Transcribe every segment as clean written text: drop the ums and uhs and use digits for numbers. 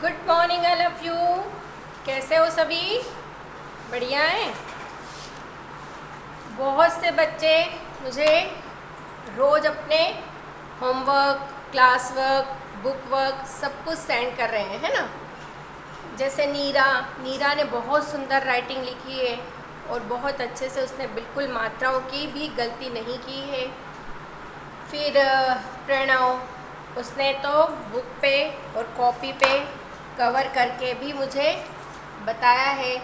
Good morning all of you. कैसे हो सभी? बढ़िया हैं। बहुत से बच्चे मुझे रोज़ अपने homework, class work, book work सब कुछ सेंड कर रहे हैं, है ना। जैसे नीरा ने बहुत सुंदर राइटिंग लिखी है और बहुत अच्छे से उसने बिल्कुल मात्राओं की भी गलती नहीं की है। फिर प्रणव, उसने तो बुक पे और कॉपी पे कवर करके भी मुझे बताया है।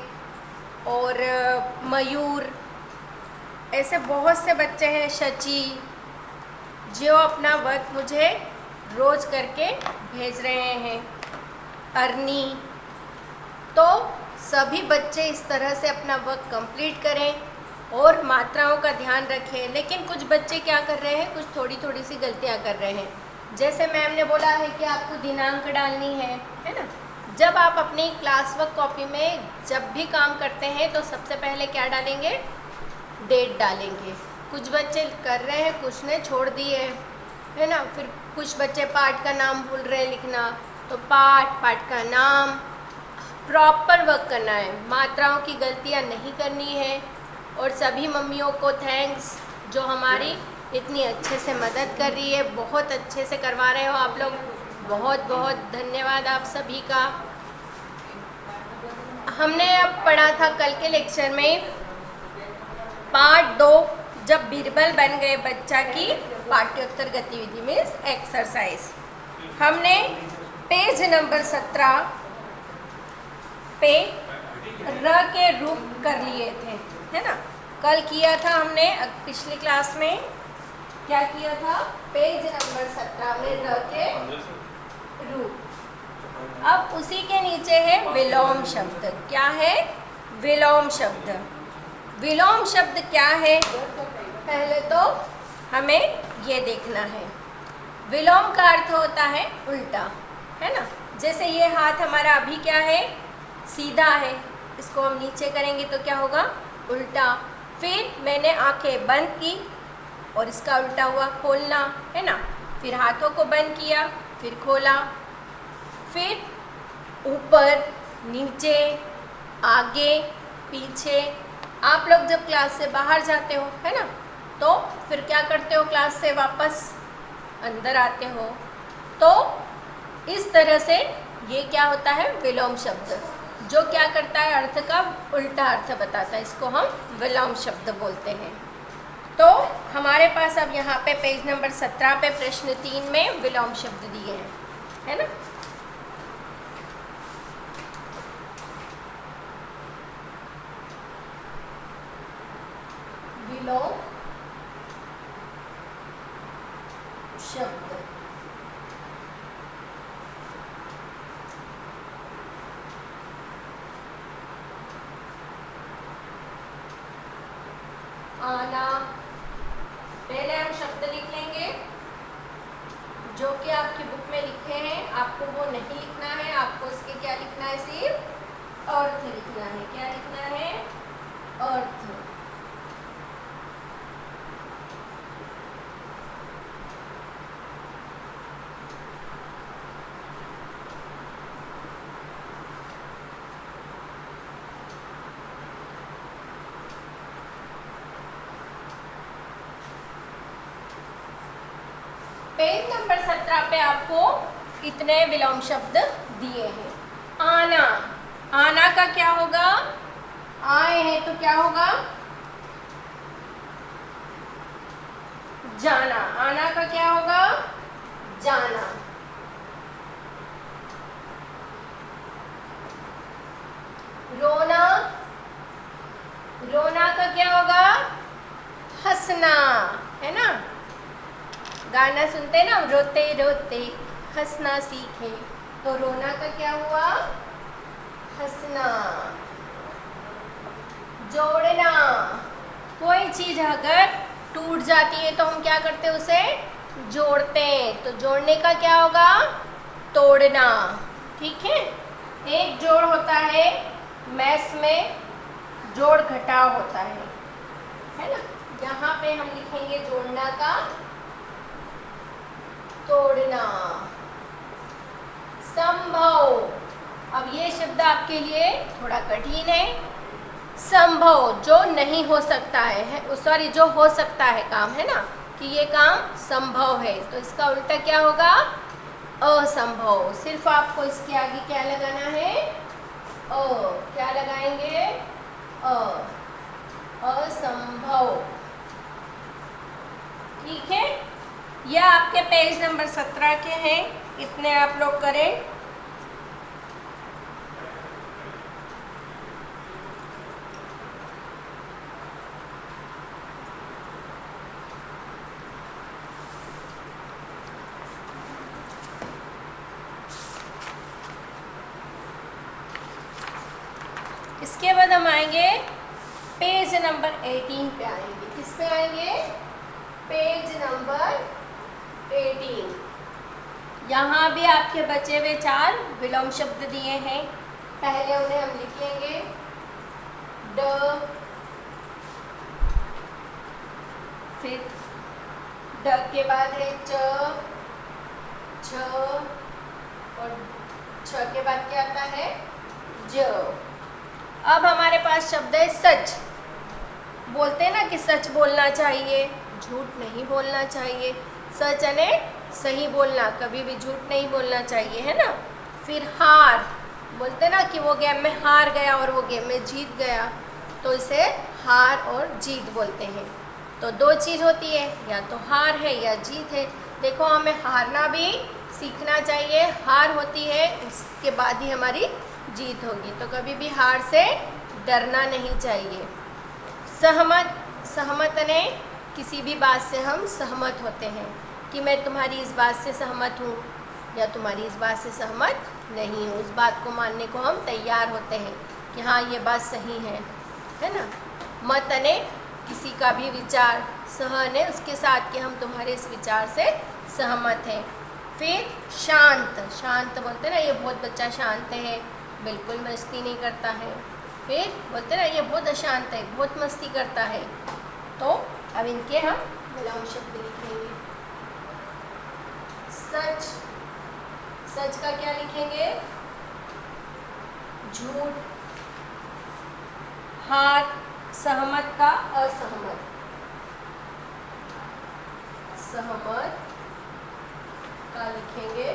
और मयूर, ऐसे बहुत से बच्चे हैं, शची, जो अपना वर्क मुझे रोज़ करके भेज रहे हैं, अर्नी। तो सभी बच्चे इस तरह से अपना वर्क कंप्लीट करें और मात्राओं का ध्यान रखें। लेकिन कुछ बच्चे क्या कर रहे हैं, कुछ थोड़ी थोड़ी सी गलतियां कर रहे हैं। जैसे मैम ने बोला है कि आपको दिनांक डालनी है ना। जब आप अपनी क्लास वर्क कॉपी में जब भी काम करते हैं तो सबसे पहले क्या डालेंगे, डेट डालेंगे। कुछ बच्चे कर रहे हैं, कुछ ने छोड़ दिए है ना। फिर कुछ बच्चे पाठ का नाम भूल रहे हैं लिखना, तो पाठ का नाम, प्रॉपर वर्क करना है, मात्राओं की गलतियाँ नहीं करनी है। और सभी मम्मियों को थैंक्स जो हमारी इतनी अच्छे से मदद कर रही है, बहुत अच्छे से करवा रहे हो आप लोग, बहुत बहुत धन्यवाद आप सभी का। हमने अब पढ़ा था कल के लेक्चर में पार्ट 2, जब बीरबल बन गए बच्चा की पाठ्योत्तर गतिविधि मीन्स एक्सरसाइज। हमने पेज नंबर 17 पे र के रूप कर लिए थे, है ना। कल किया था हमने, पिछली क्लास में क्या किया था, पेज नंबर 17 में र के रूप। अब उसी के नीचे है विलोम शब्द। क्या है? विलोम शब्द। विलोम शब्द क्या है, पहले तो हमें ये देखना है। विलोम का अर्थ होता है उल्टा, है ना। जैसे ये हाथ हमारा अभी क्या है, सीधा है, इसको हम नीचे करेंगे तो क्या होगा, उल्टा। फिर मैंने आंखें बंद की और इसका उल्टा हुआ खोलना, है ना। फिर हाथों को बंद किया, फिर खोला, फिर ऊपर नीचे, आगे पीछे। आप लोग जब क्लास से बाहर जाते हो, है ना, तो फिर क्या करते हो, क्लास से वापस अंदर आते हो। तो इस तरह से ये क्या होता है, विलोम शब्द, जो क्या करता है, अर्थ का उल्टा अर्थ बताता है, इसको हम विलोम शब्द बोलते हैं। तो हमारे पास अब यहाँ पे पेज नंबर 17 पे प्रश्न 3 में विलोम शब्द दिए हैं, है ना। विलोम शब्द, आना। पहले हम शब्द लिख लेंगे जो कि आपकी बुक में लिखे हैं, आपको वो नहीं लिखना है, आपको इसके क्या लिखना है, सिर्फ अर्थ लिखना है। क्या लिखना है, अर्थ। पेज नंबर 17 पे आपको इतने विलोम शब्द दिए हैं। आना, आना का क्या होगा, आए हैं तो क्या होगा, जाना। आना का क्या होगा, जाना। रोना, रोना का क्या होगा, हंसना, है ना। गाना सुनते हैं ना, रोते रोते हंसना सीखे, तो रोना का क्या हुआ, हंसना। जोड़ना, कोई चीज अगर टूट जाती है तो हम क्या करते हैं, उसे जोड़ते हैं, तो जोड़ने का क्या होगा, तोड़ना। ठीक है। एक जोड़ होता है मैथ्स में, जोड़ घटाव होता है ना। यहाँ पे हम लिखेंगे जोड़ना का तोड़ना। संभव, अब ये शब्द आपके लिए थोड़ा कठिन है। संभव, जो नहीं हो सकता है, सॉरी जो हो सकता है काम, है ना, कि ये काम संभव है, तो इसका उल्टा क्या होगा? असंभव। सिर्फ आपको इसके आगे क्या लगाना है? क्या लगाएंगे? असंभव। ठीक है, यह आपके पेज नंबर 17 के हैं, इतने आप लोग करें। इसके बाद हम आएंगे पेज नंबर 18 पे आएंगे। किस पे आएंगे? Page number 18। यहाँ भी आपके बचे हुए 4 विलोम शब्द दिए हैं। पहले उन्हें हम लिख लेंगे। ड, फिर ड के बाद है च, छ, और छ के बाद क्या आता है? ज। अब हमारे पास शब्द है सच। बोलते हैं ना कि सच बोलना चाहिए, झूठ नहीं बोलना चाहिए। सच यानी सही बोलना, कभी भी झूठ नहीं बोलना चाहिए, है ना। फिर हार, बोलते हैं ना कि वो गेम में हार गया और वो गेम में जीत गया, तो इसे हार और जीत बोलते हैं। तो 2 चीज़ होती है, या तो हार है या जीत है। देखो, हमें हारना भी सीखना चाहिए। हार होती है, उसके बाद ही हमारी जीत होगी, तो कभी भी हार से डरना नहीं चाहिए। सहमत, सहमत ने किसी भी बात से हम सहमत होते हैं कि मैं तुम्हारी इस बात से सहमत हूँ या तुम्हारी इस बात से सहमत नहीं हूँ। उस बात को मानने को हम तैयार होते हैं कि हाँ, ये बात सही है ना। मत ने किसी का भी विचार, सह ने उसके साथ कि हम तुम्हारे इस विचार से सहमत हैं। फिर शांत, शांत बोलते हैं ना, ये बहुत बच्चा शांत है, बिल्कुल मस्ती नहीं करता है। फिर बोलते हैं ना, ये बहुत अशांत है, बहुत मस्ती करता है। तो अब इनके हम विलोम शब्द लिखेंगे। सच, सच का क्या लिखेंगे? झूठ। हार, सहमत का असहमत। सहमत का लिखेंगे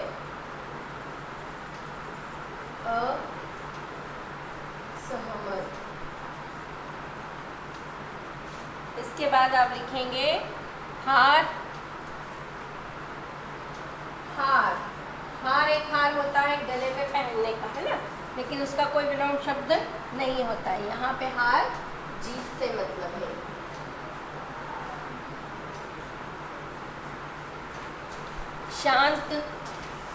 असहमत। इसके बाद आप लिखेंगे हार। हार, हार एक हार होता है गले में पहनने का, है ना, लेकिन उसका कोई विलोम शब्द नहीं होता है। यहाँ पे हार जीत से मतलब है। शांत,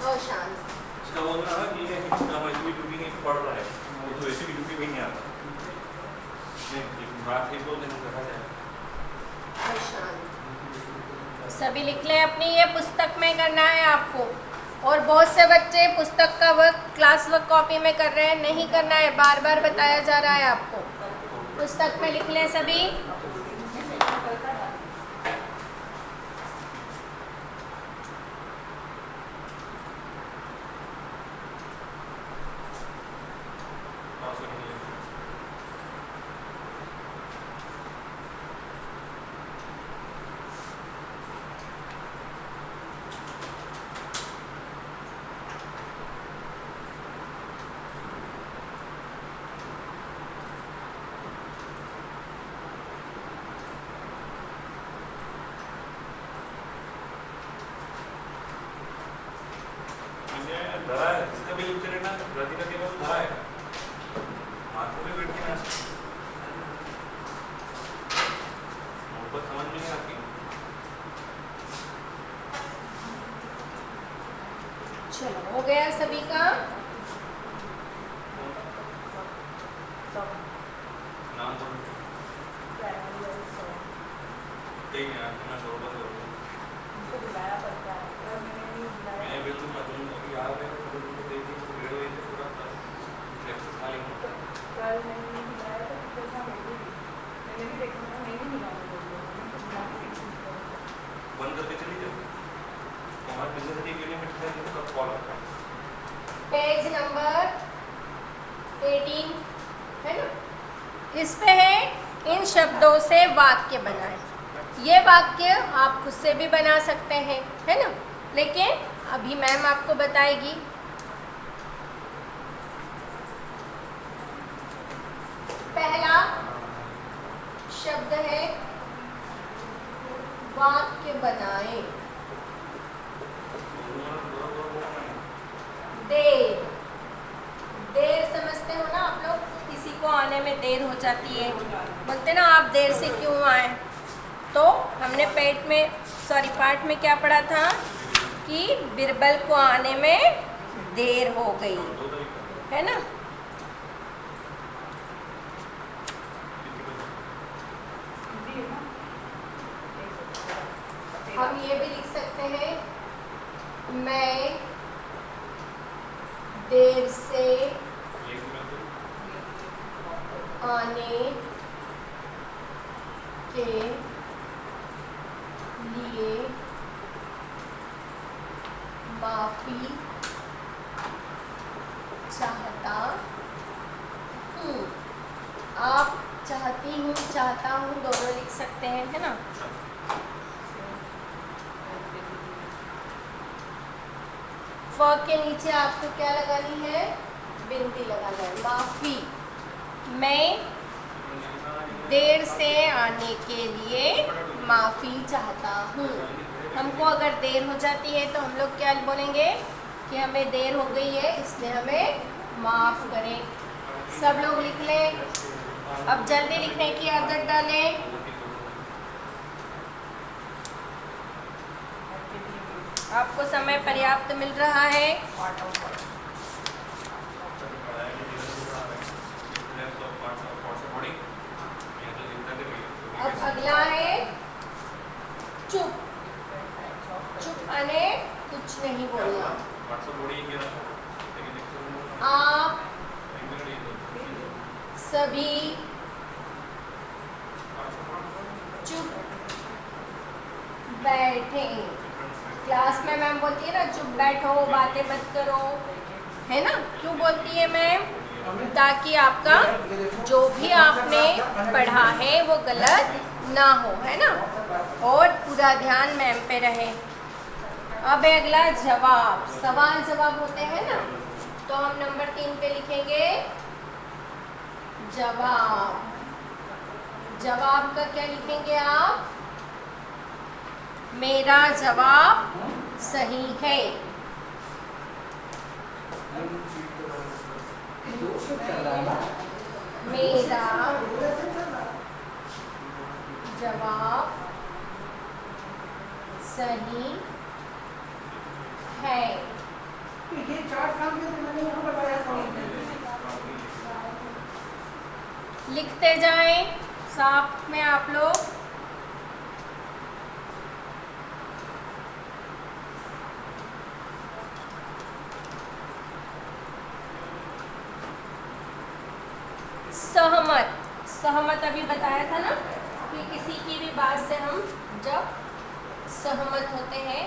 अशांत। इसका बोलना है कि ये ऐसी भी डूबी नहीं पड़ रहा है, वो तो ऐसी भी डूबी भी नहीं आता। बात ही बोलने को कहा जाए। अशांत। सभी लिख लें अपनी, ये पुस्तक में करना है आपको। और बहुत से बच्चे पुस्तक का वर्क, क्लास वर्क कॉपी में कर रहे हैं, नहीं करना है, बार बार बताया जा रहा है आपको। पुस्तक में लिख लें सभी। धरा है, इसका भी लिखते रहना, रति का केवल धरा है, माथों में बैठ के ना मोहब्बत समझ में नहीं आती। चलो, हो गया सभी का। नाम तो कहीं नहीं आता, मैं जोड़ बंद करूँगा। मैं बिल्कुल मत दूँगा कि आप मेरे को देखिए तो वीडियो ये पूरा एक्सेस खाली होता है। कल नहीं मिलाया तो कितना सा मैंने भी देखा था, नहीं मिलाया बंद करके चली जाओ। हमारे बिजनेस वीडियो में कब कॉल आता है? पेज नंबर 18 है ना। इस पे है इन शब्दों से वाक्य बनाएं। ये वाक्य आप खुद से भी बना सकते हैं, है ना, लेकिन अभी मैम आपको बताएगी। पहला शब्द है वाक्य बनाएं। देर, देर समझते हो ना आप लोग, किसी को आने में देर हो जाती है, बोलते ना आप देर से क्यों आए। तो हमने पाठ में क्या पढ़ा था कि बिरबल को आने में देर हो गई, है ना। हम ये भी लिख सकते हैं, मैं देर से आने के लिए माफी चाहता हूँ। आप चाहती हूँ, चाहता हूँ दोनों लिख सकते हैं, है ना। फ के नीचे आपको क्या लगानी है, बिंदी लगाना है। माफी, मैं देर से आने के लिए माफ़ी चाहता हूँ। हमको अगर देर हो जाती है तो हम लोग क्या बोलेंगे कि हमें देर हो गई है, इसलिए हमें माफ़ करें। सब लोग लिख लें। अब जल्दी लिखने की आदत डालें। आपको समय पर्याप्त मिल रहा है। अब अगला है चुप। चुप आने कुछ नहीं बोलना। आप सभी चुप बैठे। क्लास में मैम बोलती है ना चुप बैठो, बातें मत करो, है ना। क्यों बोलती है मैम? ताकि आपका जो भी आपने पढ़ा है वो गलत ना हो, है ना, और पूरा ध्यान मैम पे रहे। अब अगला जवाब। सवाल जवाब होते हैं ना, तो हम नंबर 3 पे लिखेंगे जवाब। जवाब का क्या लिखेंगे आप? मेरा जवाब सही है। मेरा जवाब सही है। लिखते जाएं साथ में आप लोग। सहमत। सहमत अभी बताया था ना कि किसी की भी बात से हम जब सहमत होते हैं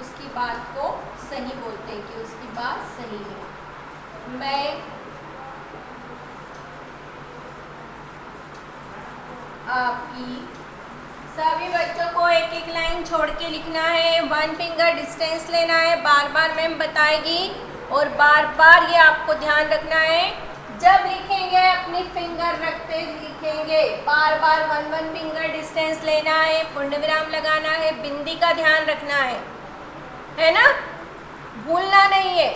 उसकी बात को सही बोलते हैं कि उसकी बात सही है। मैं आपकी, सभी बच्चों को एक एक लाइन छोड़ के लिखना है। 1 फिंगर डिस्टेंस लेना है। बार बार मैम बताएगी और बार बार ये आपको ध्यान रखना है। जब लिखेंगे अपनी फिंगर रखते लिखेंगे। बार बार 1 फिंगर डिस्टेंस लेना है, पूर्ण विराम लगाना है, बिंदी का ध्यान रखना है ना, भूलना नहीं है।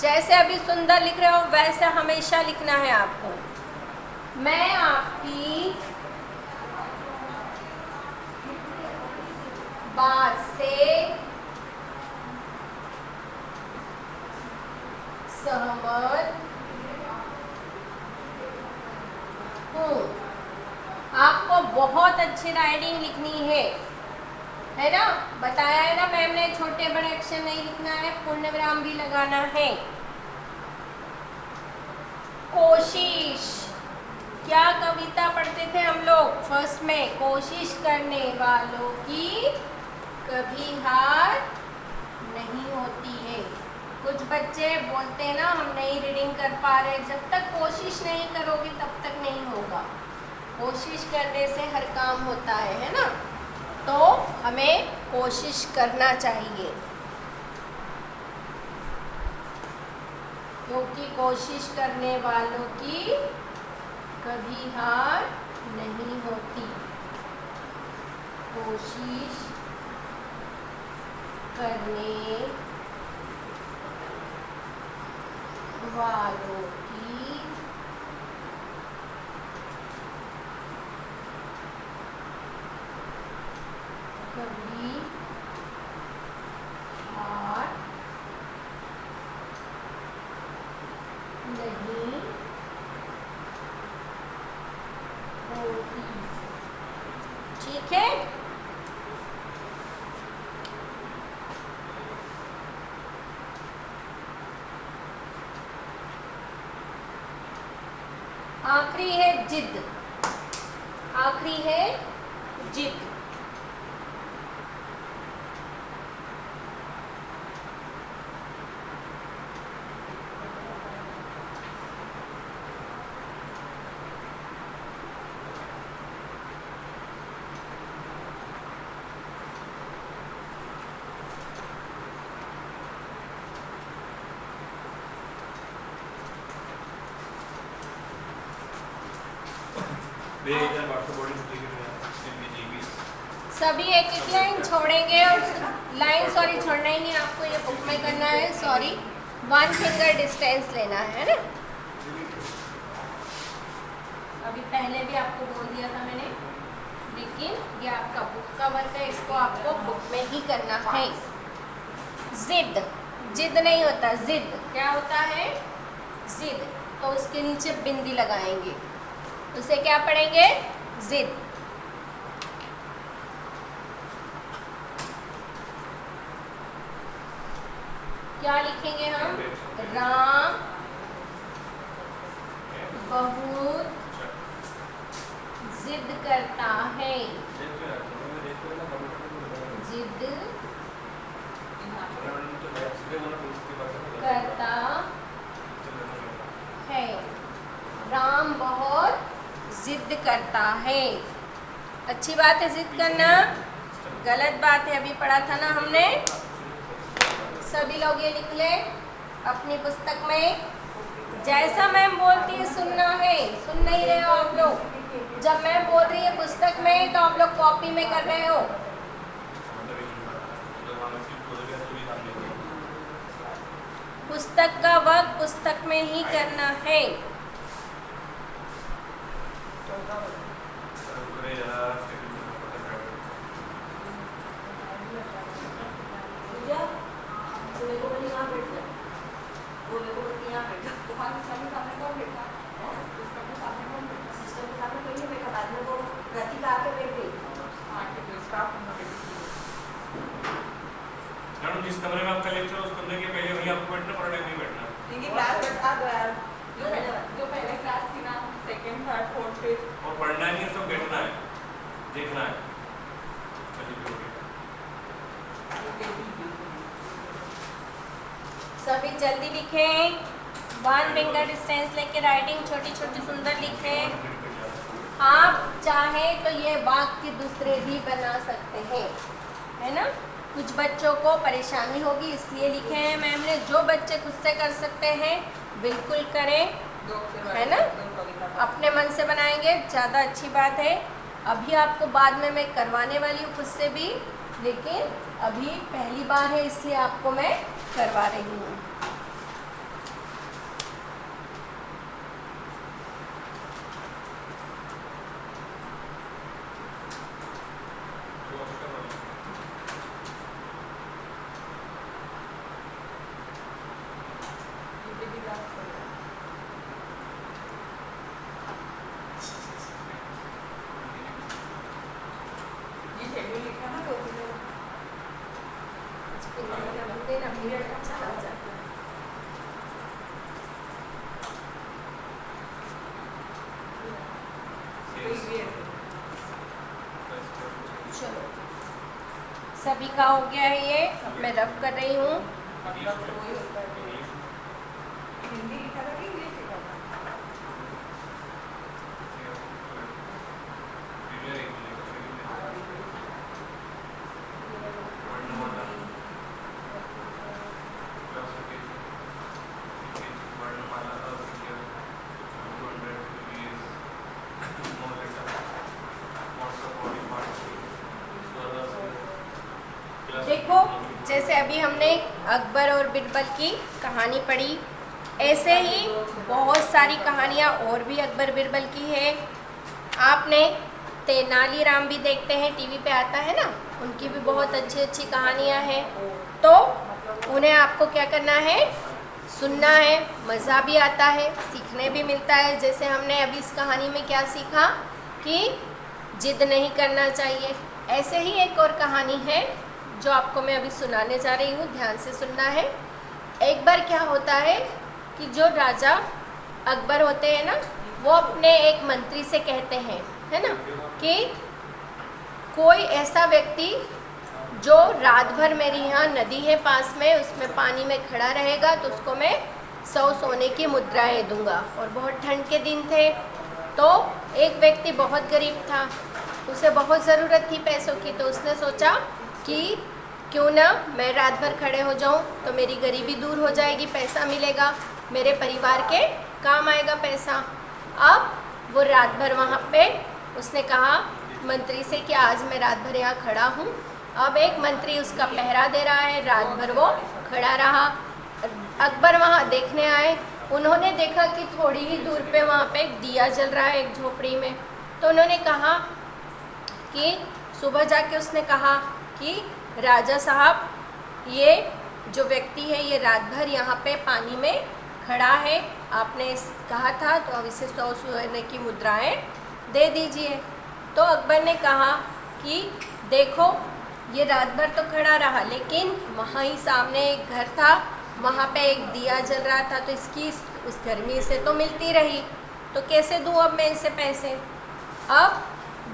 जैसे अभी सुंदर लिख रहे हो वैसे हमेशा लिखना है आपको। मैं आपकी बात से सहमत हूँ। आपको बहुत अच्छी राइटिंग लिखनी है ना। बताया है ना मैम ने, छोटे बड़े अक्षर नहीं लिखना है, पूर्ण विराम भी लगाना है। कोशिश, क्या कविता पढ़ते थे हम लोग फर्स्ट में? कोशिश करने वालों की कभी हार नहीं होती है। कुछ बच्चे बोलते हैं ना हम नहीं रीडिंग कर पा रहे, जब तक कोशिश नहीं करोगे तब तक नहीं होगा। कोशिश करने से हर काम होता है ना, तो हमें कोशिश करना चाहिए, क्योंकि कोशिश करने वालों की कभी हार नहीं होती। कोशिश करने वालों की कभी हार नहीं होती। ठीक है, आखिरी है जिद। आखिरी है जिद। सभी एक एक लाइन छोड़ेंगे और लाइन सॉरी छोड़ना ही नहीं, आपको ये बुक में करना है। सॉरी, 1 फिंगर डिस्टेंस लेना है ना। अभी पहले भी आपको बोल दिया था मैंने, लेकिन ये आपका बुक का वर्क है, इसको आपको बुक में ही करना है। जिद, जिद नहीं होता, जिद क्या होता है? जिद। तो उसके नीचे बिंदी लगाएंगे, उसे क्या पढ़ेंगे? जिद। क्या लिखेंगे हम? राम बहुत जिद करता है। जिद करता है। राम बहुत जिद करता है। अच्छी बात है जिद करना, गलत बात है, अभी पढ़ा था ना हमने। सभी लोग ये लिख ले अपनी पुस्तक में। जैसा मैम बोलती है सुनना है, सुन नहीं रहे हो आप लोग। जब मैम बोल रही है पुस्तक में, तो आप लोग कॉपी में कर रहे हो। पुस्तक का वर्क पुस्तक में ही करना है। जिस कमरे में आपका लेक्चर उस कमरे के पहले वहीं आपको बैठना पड़ेगा, वहीं बैठना। जो पहले क्लास थी ना, सेकंड, थर्ड, फोर्थ, फिफ्थ, और पढ़ना नहीं है, सब बैठना है, देखना है। सभी जल्दी लिखें। 1 फिंगर डिस्टेंस लेके राइटिंग छोटी छोटी सुंदर लिखें। आप चाहे तो ये वाक्य दूसरे भी बना सकते हैं, है ना। कुछ बच्चों को परेशानी होगी इसलिए लिखे हैं मैम ने। जो बच्चे खुद से कर सकते हैं बिल्कुल करें, है ना। अपने मन से बनाएंगे ज़्यादा अच्छी बात है। अभी आपको बाद में मैं करवाने वाली हूँ खुद से भी, लेकिन अभी पहली बार है इसलिए आपको मैं करवा रही हूँ। चलो, सभी का हो गया है ये। अब मैं रफ कर रही हूँ। मतलब तो वही होता है। हिंदी लिखा था कि इंग्लिश लिखा था? देखो, जैसे अभी हमने अकबर और बिरबल की कहानी पढ़ी, ऐसे ही बहुत सारी कहानियाँ और भी अकबर बिरबल की है। आपने तेनालीराम भी देखते हैं, टीवी पे आता है ना, उनकी भी बहुत अच्छी अच्छी कहानियाँ हैं। तो उन्हें आपको क्या करना है, सुनना है, मज़ा भी आता है, सीखने भी मिलता है। जैसे हमने अभी इस कहानी में क्या सीखा कि जिद नहीं करना चाहिए। ऐसे ही एक और कहानी है जो आपको मैं अभी सुनाने जा रही हूँ, ध्यान से सुनना है। एक बार क्या होता है कि जो राजा अकबर होते हैं ना, वो अपने एक मंत्री से कहते हैं, है ना, कि कोई ऐसा व्यक्ति जो रात भर मेरी यहाँ नदी है पास में, उसमें पानी में खड़ा रहेगा तो उसको मैं 100 सोने की मुद्राएं दूंगा। और बहुत ठंड के दिन थे, तो एक व्यक्ति बहुत गरीब था, उसे बहुत ज़रूरत थी पैसों की। तो उसने सोचा कि क्यों ना मैं रात भर खड़े हो जाऊं, तो मेरी गरीबी दूर हो जाएगी, पैसा मिलेगा, मेरे परिवार के काम आएगा पैसा। अब वो रात भर वहाँ पे उसने कहा मंत्री से कि आज मैं रात भर यहाँ खड़ा हूँ। अब एक मंत्री उसका पहरा दे रहा है, रात भर वो खड़ा रहा। अकबर वहाँ देखने आए, उन्होंने देखा कि थोड़ी ही दूर पे वहाँ पे एक दिया जल रहा है एक झोपड़ी में। तो उन्होंने कहा कि सुबह जाके उसने कहा कि राजा साहब, ये जो व्यक्ति है ये रात भर यहाँ पे पानी में खड़ा है, आपने कहा था, तो अब इसे 100 सोने की मुद्राएं दे दीजिए। तो अकबर ने कहा कि देखो, ये रात भर तो खड़ा रहा, लेकिन वहाँ ही सामने एक घर था, वहाँ पे एक दिया जल रहा था, तो इसकी उस गर्मी से तो मिलती रही, तो कैसे दूँ अब मैं इसे पैसे। अब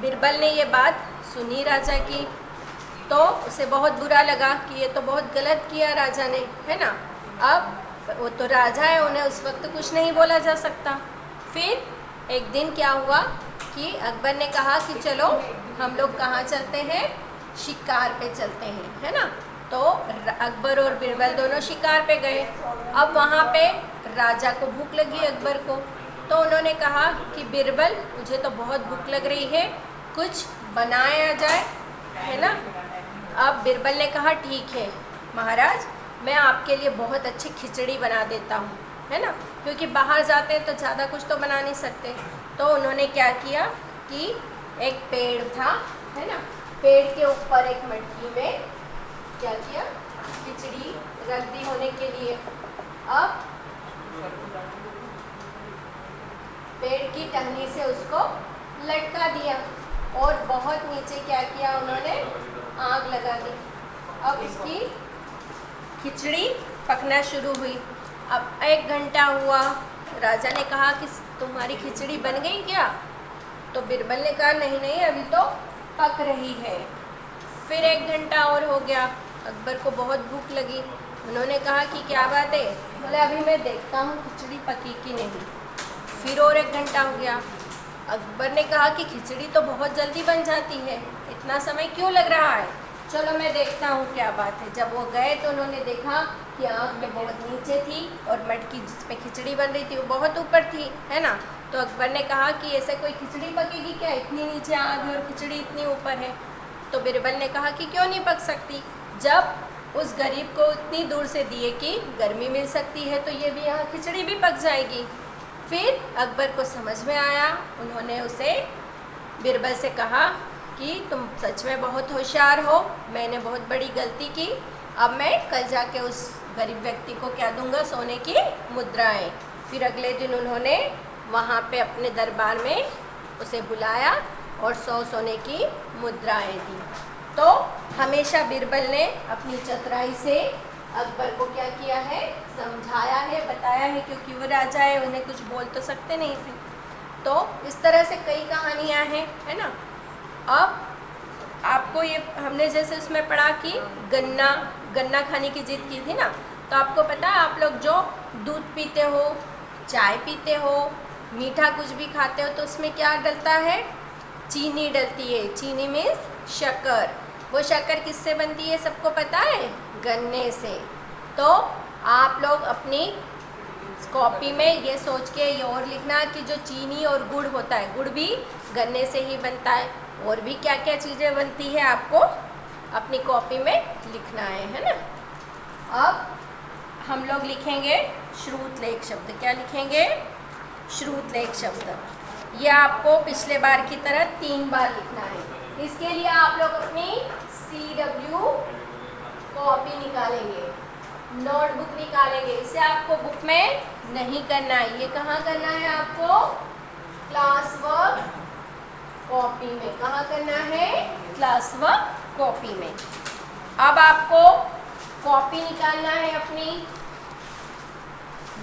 बिरबल ने ये बात सुनी राजा की, तो उसे बहुत बुरा लगा कि ये तो बहुत गलत किया राजा ने, है ना। अब वो तो राजा है, उन्हें उस वक्त कुछ नहीं बोला जा सकता। फिर एक दिन क्या हुआ कि अकबर ने कहा कि चलो हम लोग कहाँ चलते हैं, शिकार पे चलते हैं, है ना। तो अकबर और बिरबल दोनों शिकार पे गए। अब वहाँ पे राजा को भूख लगी, अकबर को, तो उन्होंने कहा कि बिरबल, मुझे तो बहुत भूख लग रही है, कुछ बनाया जाए, है ना। अब बिरबल ने कहा ठीक है महाराज, मैं आपके लिए बहुत अच्छी खिचड़ी बना देता हूँ, है ना, क्योंकि बाहर जाते हैं तो ज़्यादा कुछ तो बना नहीं सकते। तो उन्होंने क्या किया कि एक पेड़ था, है ना, पेड़ के ऊपर एक मटकी में क्या किया, खिचड़ी रख दी होने के लिए। अब पेड़ की टहनी से उसको लटका दिया और बहुत नीचे क्या किया उन्होंने, आग लगा दी। अब इसकी खिचड़ी पकना शुरू हुई। अब 1 घंटा हुआ, राजा ने कहा कि तुम्हारी खिचड़ी बन गई क्या। तो बिरबल ने कहा नहीं नहीं, अभी तो पक रही है। फिर 1 घंटा और हो गया, अकबर को बहुत भूख लगी। उन्होंने कहा कि क्या बात है, बोले अभी मैं देखता हूँ खिचड़ी पकी कि नहीं। फिर और 1 घंटा हो गया। अकबर ने कहा कि खिचड़ी तो बहुत जल्दी बन जाती है, इतना समय क्यों लग रहा है, चलो मैं देखता हूँ क्या बात है। जब वो गए तो उन्होंने देखा कि आग में बहुत नीचे थी और मटकी जिसमें खिचड़ी बन रही थी वो बहुत ऊपर थी, है ना। तो अकबर ने कहा कि ऐसे कोई खिचड़ी पकेगी क्या, इतनी नीचे आग है और खिचड़ी इतनी ऊपर है। तो बिरबल ने कहा कि क्यों नहीं पक सकती, जब उस गरीब को इतनी दूर से दिए कि गर्मी मिल सकती है, तो ये भी यहाँ खिचड़ी भी पक जाएगी। फिर अकबर को समझ में आया, उन्होंने उसे बिरबल से कहा कि तुम सच में बहुत होशियार हो, मैंने बहुत बड़ी गलती की, अब मैं कल जाके उस गरीब व्यक्ति को क्या दूंगा, सोने की मुद्राएं। फिर अगले दिन उन्होंने वहाँ पे अपने दरबार में उसे बुलाया और 100 सोने की मुद्राएं दी। तो हमेशा बिरबल ने अपनी चतुराई से अकबर को क्या किया है, समझाया है, बताया है, क्योंकि वो राजा है, उन्हें कुछ बोल तो सकते नहीं थे। तो इस तरह से कई कहानियाँ हैं, है ना। अब आपको ये हमने जैसे उसमें पढ़ा कि गन्ना गन्ना खाने की जिद की थी ना, तो आपको पता है आप लोग जो दूध पीते हो, चाय पीते हो, मीठा कुछ भी खाते हो तो उसमें क्या डलता है? चीनी डलती है। चीनी मीन्स शक्कर। वो शक्कर किससे बनती है सबको पता है? गन्ने से। तो आप लोग अपनी कॉपी में ये सोच के ये और लिखना कि जो चीनी और गुड़ होता है, गुड़ भी गन्ने से ही बनता है। और भी क्या क्या चीज़ें बनती है आपको अपनी कॉपी में लिखना है ना। अब हम लोग लिखेंगे श्रुतलेख शब्द। क्या लिखेंगे? श्रुतलेख शब्द। ये आपको पिछले बार की तरह 3 बार लिखना है। इसके लिए आप लोग अपनी CW कॉपी निकालेंगे, नोटबुक निकालेंगे। इसे आपको बुक में नहीं करना है, ये कहाँ करना है आपको? क्लास वर्क कॉपी में। कहाँ करना है? क्लास वर्क कॉपी में। अब आपको कॉपी निकालना है, अपनी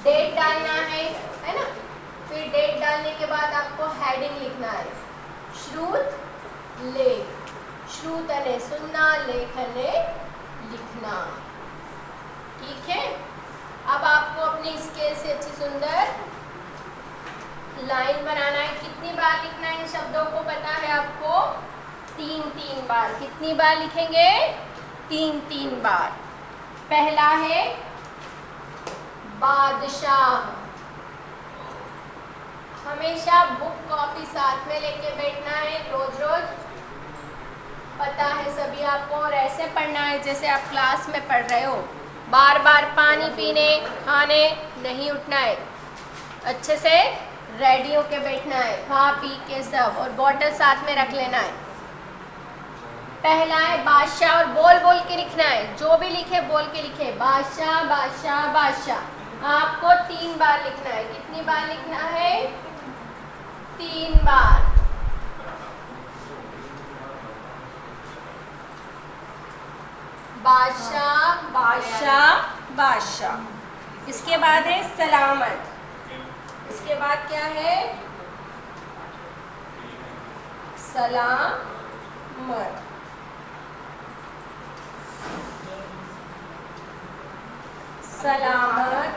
डेट डालना है ना। फिर डेट डालने के बाद आपको हेडिंग लिखना है, श्रुत लेख। श्रुत अने सुनना, लेख अने लिखना। ठीक है। अब आपको अपनी स्केल से अच्छी सुंदर लाइन बनाना है। कितनी बार लिखना है इन शब्दों को पता है आपको? 3-3 बार। कितनी बार लिखेंगे? 3-3 बार। पहला है बादशाह। हमेशा बुक कॉपी साथ में लेके बैठना है रोज रोज, पता है सभी आपको। और ऐसे पढ़ना है जैसे आप क्लास में पढ़ रहे हो। बार बार पानी पीने खाने नहीं उठना है, अच्छे से रेडी होके बैठना है, खा पी के सब। और बॉटल साथ में रख लेना है। पहला है बादशाह, और बोल बोल के लिखना है। जो भी लिखे बोल के लिखे, बादशाह बादशाह बादशाह। आपको 3 बार लिखना है। कितनी बार लिखना है? 3 बार। बादशाह बादशाह बादशाह। इसके बाद है सलामत। इसके बाद क्या है? सलामत। सलामत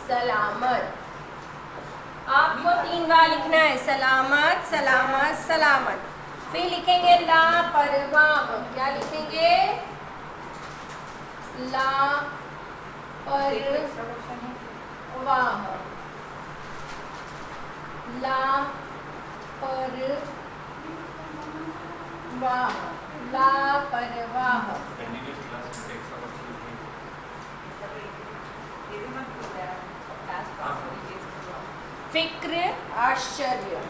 सलामत। आपको 3 बार लिखना है, सलामत सलामत सलामत। फिर लिखेंगे लापरवाह। क्या लिखेंगे? लापरवाह। लापरवाह लापरवाह। फिक्र आश्चर्य।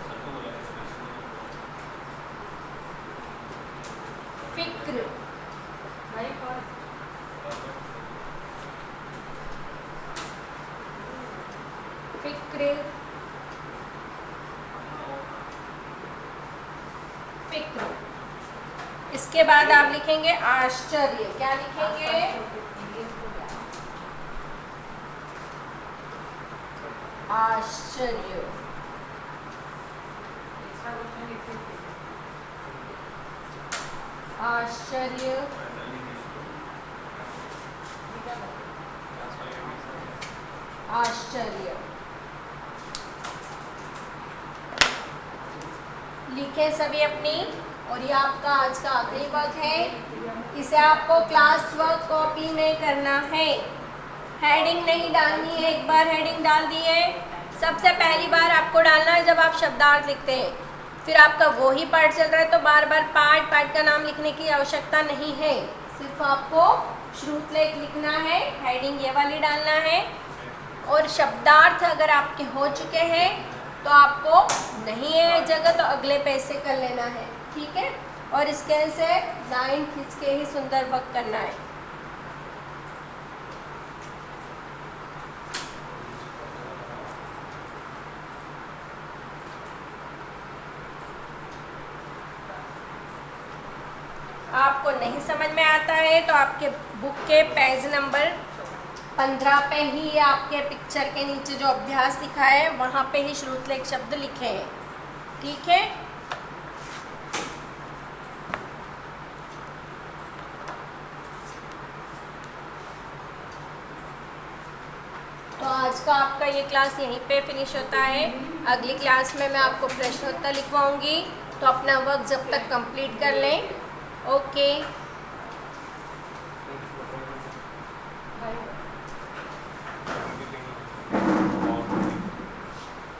फिक्र फिक्र फिक्र। इसके बाद आप लिखेंगे आश्चर्य। क्या लिखेंगे? आश्चर्य। आश्चर्य आश्चर्य। लिखें सभी अपनी। और ये आपका आज का आखिरी वर्क है। इसे आपको क्लास वर्क कॉपी में करना है। हेडिंग नहीं डालनी है। एक बार हेडिंग डाल दी है। सबसे पहली बार आपको डालना है जब आप शब्दार्थ लिखते हैं। फिर आपका वो ही पार्ट चल रहा है तो बार बार पार्ट का नाम लिखने की आवश्यकता नहीं है। सिर्फ आपको श्रुतलेख लिखना है, हेडिंग ये वाली डालना है। और शब्दार्थ अगर आपके हो चुके हैं तो आपको नहीं है जगह तो अगले पेज से कर लेना है। ठीक है। और स्केल से लाइन खींच के ही सुंदर वर्क करना है। आपको नहीं समझ में आता है तो आपके बुक के पेज नंबर 15 पे ही आपके पिक्चर के नीचे जो अभ्यास लिखा है वहाँ पे ही श्रुतलेख शब्द लिखे हैं। ठीक है। तो आज का आपका ये क्लास यहीं पे फिनिश होता है। अगली क्लास में मैं आपको प्रश्नोत्तर लिखवाऊंगी, तो अपना वर्क जब तक कंप्लीट कर लें। ओके।